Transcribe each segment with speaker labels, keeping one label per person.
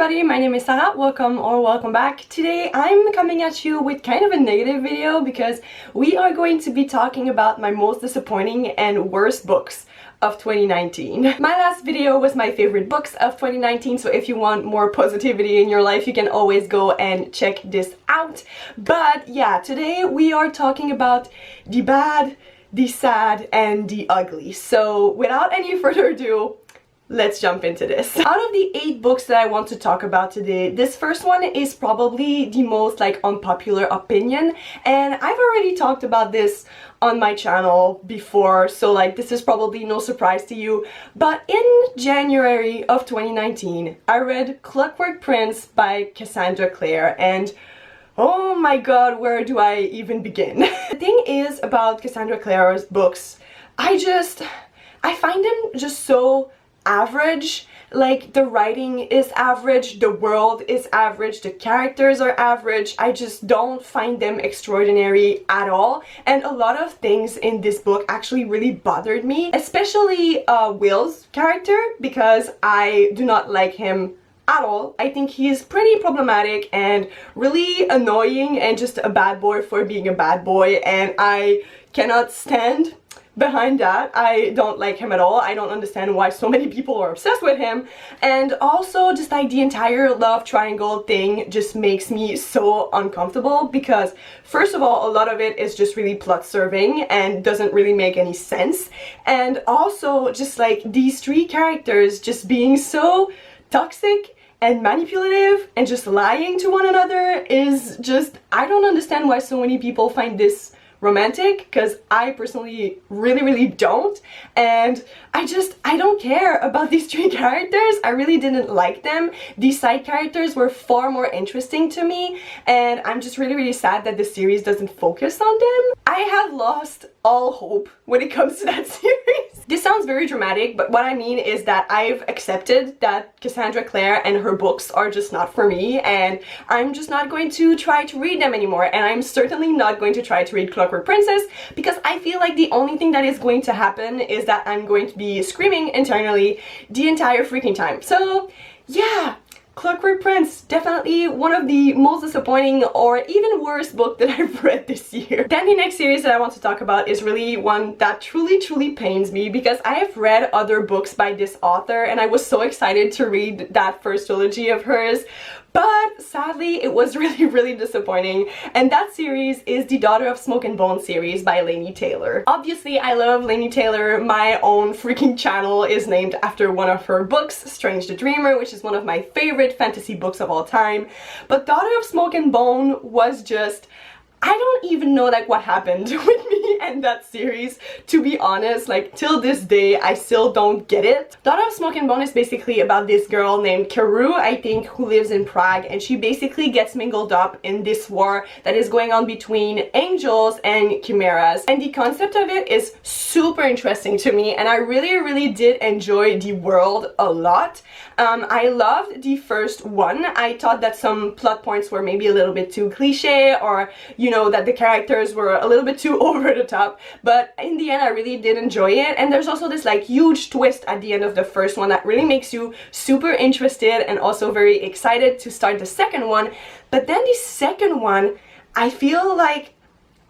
Speaker 1: everybody, my name is Sarah. Welcome back. Today I'm coming at you with kind of a negative video because we are going to be talking about my most disappointing and worst books of 2019. My last video was my favorite books of 2019, so if you want more positivity in your life, you can always go and check this out. But yeah, today we are talking about the bad, the sad, and the ugly. So without any further ado, let's jump into this. Out of the 8 books that I want to talk about today, this first one is probably the most unpopular opinion, and I've already talked about this on my channel before, so this is probably no surprise to you. But in January of 2019, I read Clockwork Prince by Cassandra Clare, and oh my god, where do I even begin? The thing is about Cassandra Clare's books, I find them just so average. The writing is average, the world is average, the characters are average. I just don't find them extraordinary at all, and a lot of things in this book actually really bothered me, especially Will's character, because I do not like him at all. I think he's pretty problematic and really annoying and just a bad boy for being a bad boy, and I cannot stand behind that. I don't like him at all. I don't understand why so many people are obsessed with him, and also just the entire love triangle thing just makes me so uncomfortable because first of all, a lot of it is just really plot serving and doesn't really make any sense, and also just these 3 characters just being so toxic and manipulative and just lying to one another is just, I don't understand why so many people find this romantic, because I personally really don't, and I don't care about these 3 characters. I really didn't like them. These side characters were far more interesting to me, and I'm just really sad that the series doesn't focus on them. I have lost all hope when it comes to that series. This sounds very dramatic, but what I mean is that I've accepted that Cassandra Clare and her books are just not for me, and I'm just not going to try to read them anymore, and I'm certainly not going to try to read Clockwork Princess because I feel like the only thing that is going to happen is that I'm going to be screaming internally the entire freaking time. So yeah, Clockwork Prince, definitely one of the most disappointing or even worse book that I've read this year. Then the next series that I want to talk about is really one that truly pains me because I have read other books by this author and I was so excited to read that first trilogy of hers, but sadly it was really disappointing, and that series is the Daughter of Smoke and Bone series by Laini Taylor. Obviously I love Laini Taylor. My own freaking channel is named after one of her books, Strange the Dreamer, which is one of my favorite fantasy books of all time, but Daughter of Smoke and Bone was just, I don't even know what happened with me and that series, to be honest. Till this day I still don't get it. Daughter of Smoke and Bone is basically about this girl named Karu, I think, who lives in Prague, and she basically gets mingled up in this war that is going on between angels and chimeras, and the concept of it is super interesting to me, and I really did enjoy the world a lot. I loved the first one. I thought that some plot points were maybe a little bit too cliche, or that the characters were a little bit too over the top, but in the end I really did enjoy it, and there's also this huge twist at the end of the first one that really makes you super interested and also very excited to start the second one. But then the second one, I feel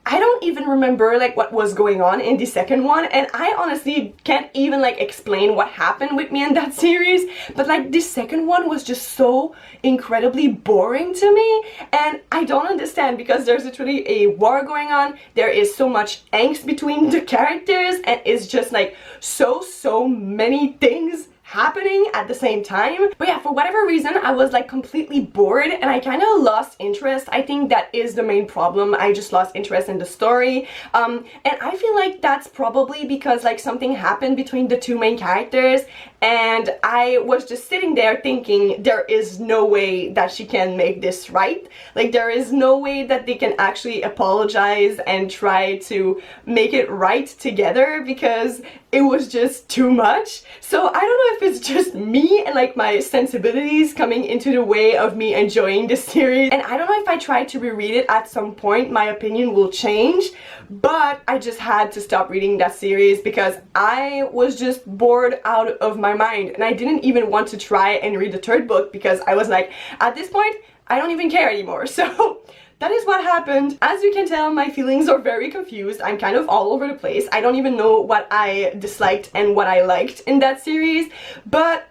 Speaker 1: I don't even remember what was going on in the second one, and I honestly can't even explain what happened with me in that series, but the second one was just so incredibly boring to me, and I don't understand because there's literally a war going on, there is so much angst between the characters, and it's just so many things happening at the same time. But yeah, for whatever reason I was completely bored and I kind of lost interest. I think that is the main problem. I just lost interest in the story, and I feel that's probably because something happened between the 2 main characters, and I was just sitting there thinking there is no way that she can make this right. There is no way that they can actually apologize and try to make it right together, because it was just too much. So I don't know if it's just me and like my sensibilities coming into the way of me enjoying this series, and I don't know if I try to reread it at some point my opinion will change, but I just had to stop reading that series because I was just bored out of my mind, and I didn't even want to try and read the third book because I was like, at this point I don't even care anymore. So that is what happened. As you can tell, my feelings are very confused. I'm kind of all over the place. I don't even know what I disliked and what I liked in that series, but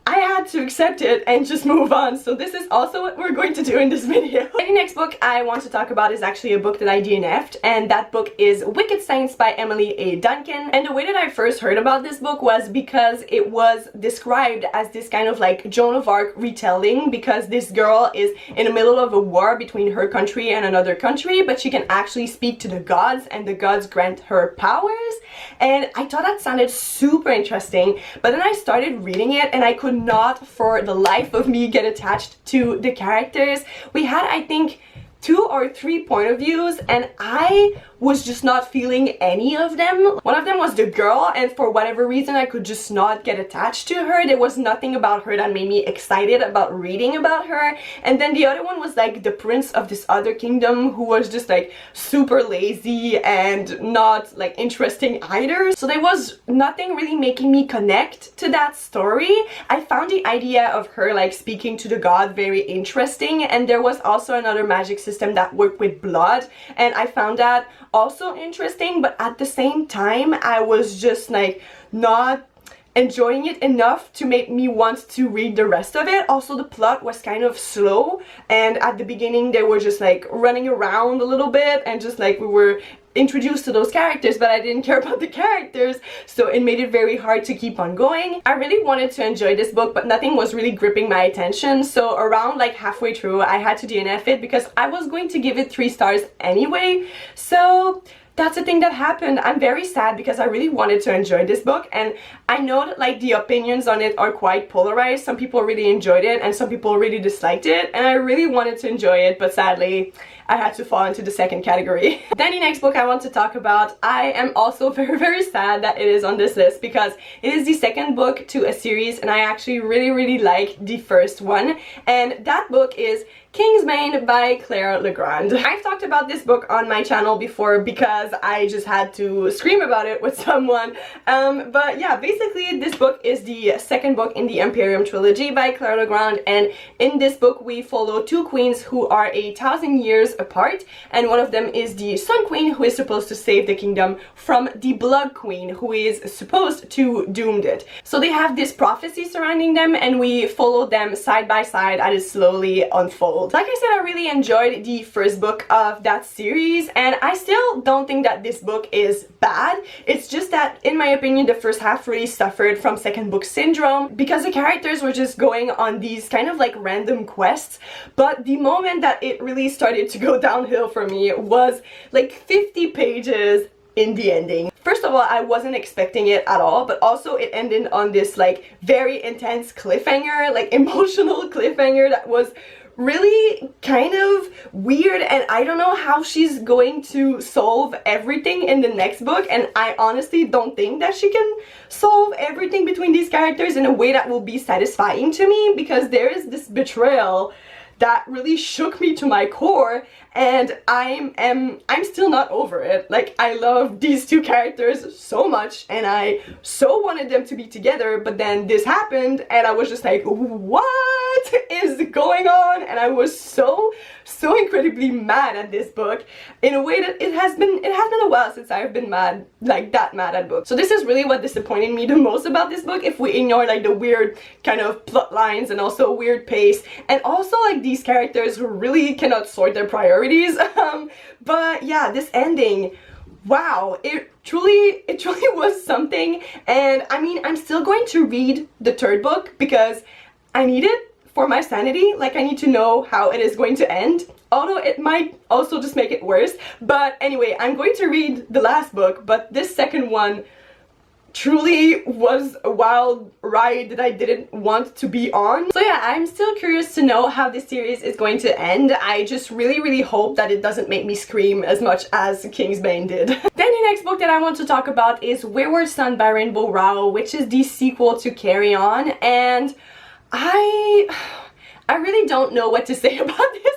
Speaker 1: I had to accept it and just move on. So this is also what we're going to do in this video. And the next book I want to talk about is actually a book that I DNF'd, and that book is Wicked Saints by Emily A. Duncan. And the way that I first heard about this book was because it was described as this kind of like Joan of Arc retelling, because this girl is in the middle of a war between her country and another country, but she can actually speak to the gods and the gods grant her powers. And I thought that sounded super interesting, but then I started reading it and I could not for the life of me get attached to the characters. We had, I think, 2 or 3 point of views, and I was just not feeling any of them. One of them was the girl, and for whatever reason I could just not get attached to her. There was nothing about her that made me excited about reading about her. And then the other one was like the prince of this other kingdom, who was just like super lazy and not like interesting either. So there was nothing really making me connect to that story. I found the idea of her like speaking to the god very interesting, and there was also another magic system that worked with blood, and I found that also interesting, but at the same time I was just like not enjoying it enough to make me want to read the rest of it. Also, the plot was kind of slow, and at the beginning they were just like running around a little bit and just like we were introduced to those characters, but I didn't care about the characters, so it made it very hard to keep on going. I really wanted to enjoy this book, but nothing was really gripping my attention, so around like halfway through I had to DNF it because I was going to give it 3 stars anyway. So that's the thing that happened. I'm very sad because I really wanted to enjoy this book, and I know that like the opinions on it are quite polarized. Some people really enjoyed it and some people really disliked it, and I really wanted to enjoy it, but sadly I had to fall into the second category. Then the next book I want to talk about, I am also very sad that it is on this list because it is the second book to a series, and I actually really liked the first one, and that book is Kingsbane by Claire Legrand. I've talked about this book on my channel before because I just had to scream about it with someone. But yeah, basically this book is the second book in the Imperium trilogy by Claire Legrand, and in this book we follow 2 queens who are 1,000 years apart, and one of them is the Sun Queen, who is supposed to save the kingdom from the Blood Queen, who is supposed to doom it. So they have this prophecy surrounding them, and we follow them side by side as it slowly unfolds. Like I said, I really enjoyed the first book of that series, and I still don't think that this book is bad. It's just that, in my opinion, the first half really suffered from second book syndrome because the characters were just going on these kind of like random quests, but the moment that it really started to go downhill for me was like 50 pages in the ending. First of all, I wasn't expecting it at all, but also it ended on this like very intense cliffhanger, like emotional cliffhanger that was really kind of weird, and I don't know how she's going to solve everything in the next book, and I honestly don't think that she can solve everything between these characters in a way that will be satisfying to me, because there is this betrayal that really shook me to my core, and I'm still not over it. Like, I love these 2 characters so much, and I so wanted them to be together, but then this happened, and I was just like, what is going on? And I was so incredibly mad at this book in a way that it has been a while since I've been mad, like that mad at books. So this is really what disappointed me the most about this book, if we ignore like the weird kind of plot lines and also weird pace, and also like these characters who really cannot sort their priorities. But yeah, this ending, wow, it truly was something. And I mean, I'm still going to read the third book because I need it for my sanity. Like, I need to know how it is going to end, although it might also just make it worse. But anyway, I'm going to read the last book, but this second one truly was a wild ride that I didn't want to be on. So yeah, I'm still curious to know how this series is going to end. I just really hope that it doesn't make me scream as much as Kingsbane did. Then the next book that I want to talk about is Wayward Son by Rainbow Rowell, which is the sequel to Carry On, and I really don't know what to say about this.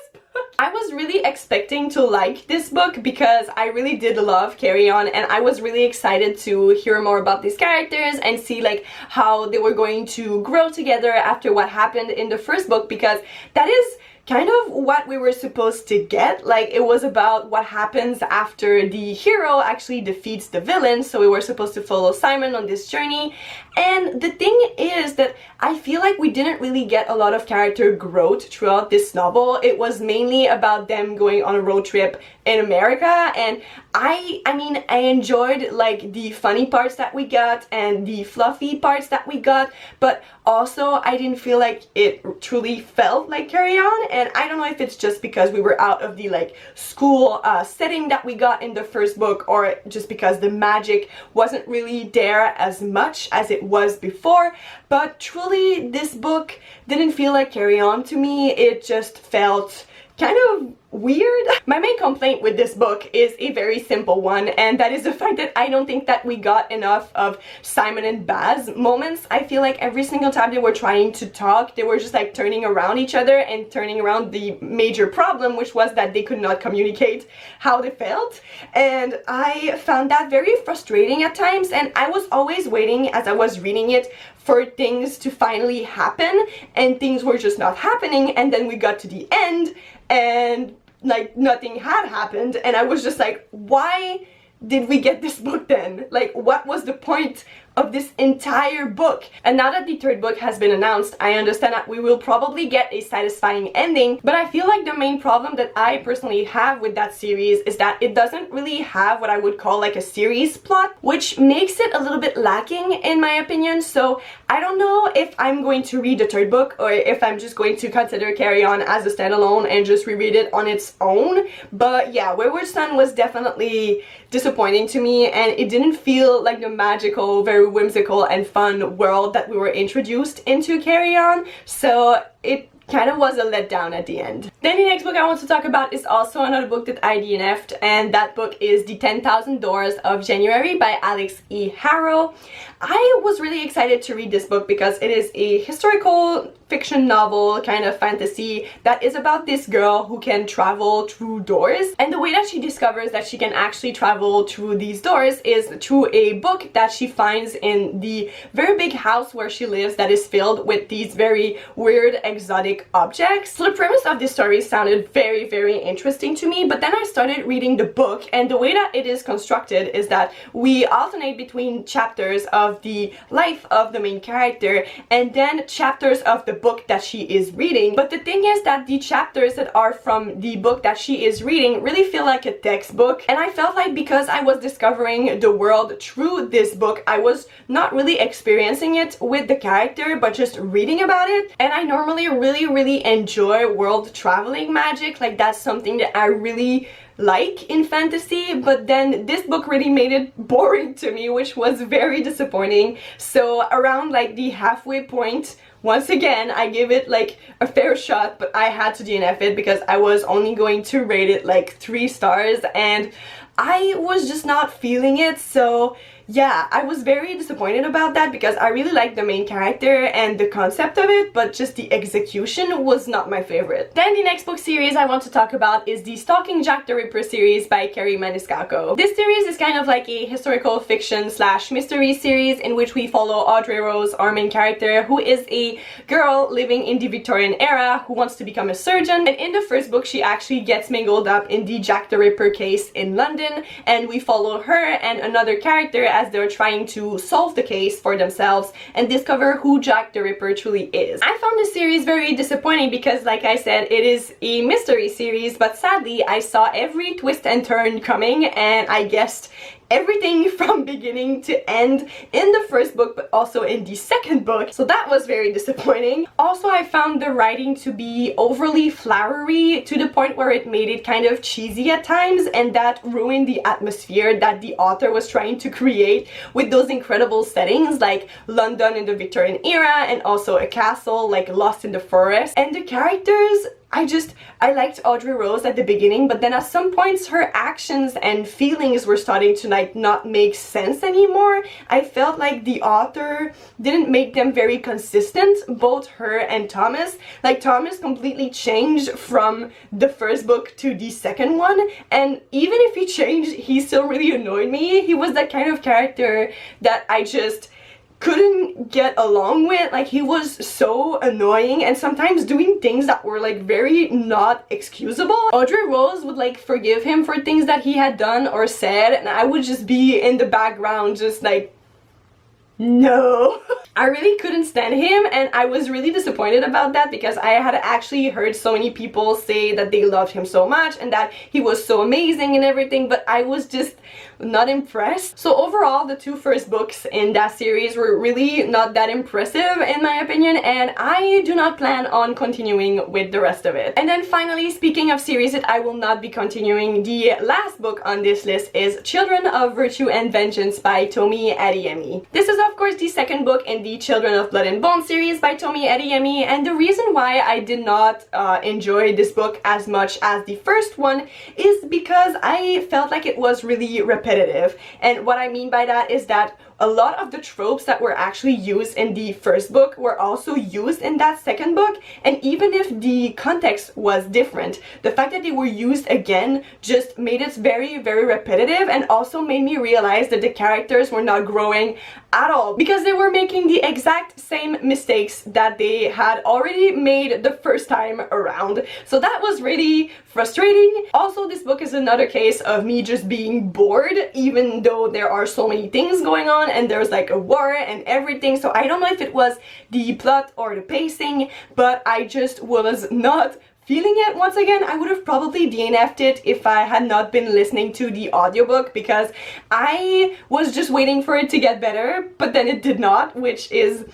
Speaker 1: I was really expecting to like this book because I really did love Carry On, and I was really excited to hear more about these characters and see like how they were going to grow together after what happened in the first book, because that is kind of what we were supposed to get. Like, it was about what happens after the hero actually defeats the villain, so we were supposed to follow Simon on this journey. And the thing is that I feel like we didn't really get a lot of character growth throughout this novel. It was mainly about them going on a road trip in America, and I mean, I enjoyed like the funny parts that we got and the fluffy parts that we got, but also I didn't feel like it truly felt like Carry On. And I don't know if it's just because we were out of the like school setting that we got in the first book, or just because the magic wasn't really there as much as it was before. But truly, this book didn't feel like Carry On to me. It just felt kind of weird. My main complaint with this book is a very simple one, and that is the fact that I don't think that we got enough of Simon and Baz moments. I feel like every single time they were trying to talk, they were just like turning around each other and turning around the major problem, which was that they could not communicate how they felt. And I found that very frustrating at times, and I was always waiting as I was reading it for things to finally happen, and things were just not happening. And then we got to the end and like nothing had happened, and I was just like, why did we get this book then? Like, what was the point of this entire book? And now that the third book has been announced, I understand that we will probably get a satisfying ending, but I feel like the main problem that I personally have with that series is that it doesn't really have what I would call like a series plot, which makes it a little bit lacking in my opinion. So I don't know if I'm going to read the third book or if I'm just going to consider Carry On as a standalone and just reread it on its own. But yeah, Wayward Son was definitely disappointing to me, and it didn't feel like the magical, very whimsical and fun world that we were introduced into Carry On, so it kind of was a letdown at the end. Then the next book I want to talk about is also another book that I DNF'd, and that book is The 10,000 Doors of January by Alex E. Harrow. I was really excited to read this book because it is a historical fiction novel, kind of fantasy, that is about this girl who can travel through doors. And the way that she discovers that she can actually travel through these doors is through a book that she finds in the very big house where she lives that is filled with these very weird, exotic objects. So the premise of this story sounded very interesting to me, but then I started reading the book, and the way that it is constructed is that we alternate between chapters of the life of the main character and then chapters of the book that she is reading. But the thing is that the chapters that are from the book that she is reading really feel like a textbook, and I felt like because I was discovering the world through this book, I was not really experiencing it with the character but just reading about it. And I normally really enjoy world traveling magic, like that's something that I really like in fantasy, but then this book really made it boring to me, which was very disappointing. So around like the halfway point, once again, I give it like a fair shot, but I had to DNF it because I was only going to rate it like 3 stars, and I was just not feeling it. So yeah, I was very disappointed about that because I really liked the main character and the concept of it, but just the execution was not my favorite. Then the next book series I want to talk about is the Stalking Jack the Ripper series by Kerry Maniscalco. This series is kind of like a historical fiction slash mystery series in which we follow Audrey Rose, our main character, who is a girl living in the Victorian era who wants to become a surgeon. And in the first book, she actually gets mingled up in the Jack the Ripper case in London, and we follow her and another character as they're trying to solve the case for themselves and discover who Jack the Ripper truly is. I found this series very disappointing because, like I said, it is a mystery series, but sadly I saw every twist and turn coming and I guessed everything from beginning to end in the first book, but also in the second book. So that was very disappointing. Also, I found the writing to be overly flowery to the point where it made it kind of cheesy at times, and that ruined the atmosphere that the author was trying to create with those incredible settings like London in the Victorian era and also a castle like Lost in the Forest. And the characters, I liked Audrey Rose at the beginning, but then at some points her actions and feelings were starting to like not make sense anymore. I felt like the author didn't make them very consistent, both her and Thomas. Like Thomas completely changed from the first book to the second one, and even if he changed, he still really annoyed me. He was that kind of character that I just couldn't get along with. Like, he was so annoying and sometimes doing things that were like very not excusable. Audrey Rose would like forgive him for things that he had done or said, and I would just be in the background just like, no. I really couldn't stand him, and I was really disappointed about that because I had actually heard so many people say that they loved him so much and that he was so amazing and everything, but I was just not impressed. So overall, the two first books in that series were really not that impressive in my opinion, and I do not plan on continuing with the rest of it. And then finally, speaking of series that I will not be continuing, the last book on this list is Children of Virtue and Vengeance by Tomi Adeyemi. This is of course the second book in the Children of Blood and Bone series by Tomi Adeyemi, and the reason why I did not enjoy this book as much as the first one is because I felt like it was really repetitive. And what I mean by that is that a lot of the tropes that were actually used in the first book were also used in that second book, and even if the context was different, the fact that they were used again just made it very, very repetitive, and also made me realize that the characters were not growing at all because they were making the exact same mistakes that they had already made the first time around. So that was really frustrating. Also, this book is another case of me just being bored, even though there are so many things going on and there's like a war and everything. So I don't know if it was the plot or the pacing, but I just was not feeling it. Once again, I would have probably DNF'd it if I had not been listening to the audiobook because I was just waiting for it to get better, but then it did not, which is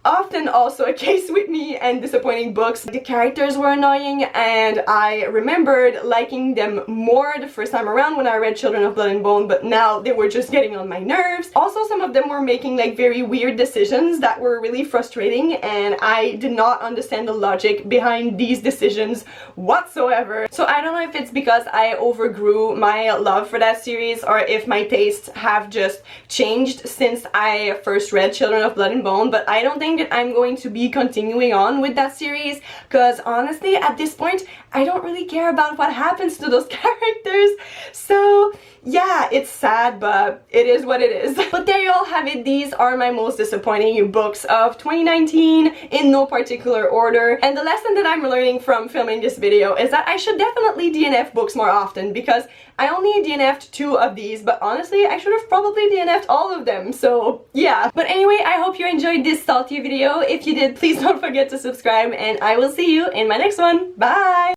Speaker 1: often also a case with me and disappointing books. The characters were annoying, and I remembered liking them more the first time around when I read Children of Blood and Bone, but now they were just getting on my nerves. Also, some of them were making like very weird decisions that were really frustrating, and I did not understand the logic behind these decisions whatsoever. So I don't know if it's because I overgrew my love for that series or if my tastes have just changed since I first read Children of Blood and Bone, but I don't think that I'm going to be continuing on with that series because honestly at this point I don't really care about what happens to those characters. So yeah, it's sad, but it is what it is. But there you all have it. These are my most disappointing books of 2019 in no particular order. And the lesson that I'm learning from filming this video is that I should definitely DNF books more often because I only DNF'd 2 of these, but honestly I should have probably DNF'd all of them. So yeah. But anyway, I hope you enjoyed this salty video. If you did, please don't forget to subscribe, and I will see you in my next one. Bye!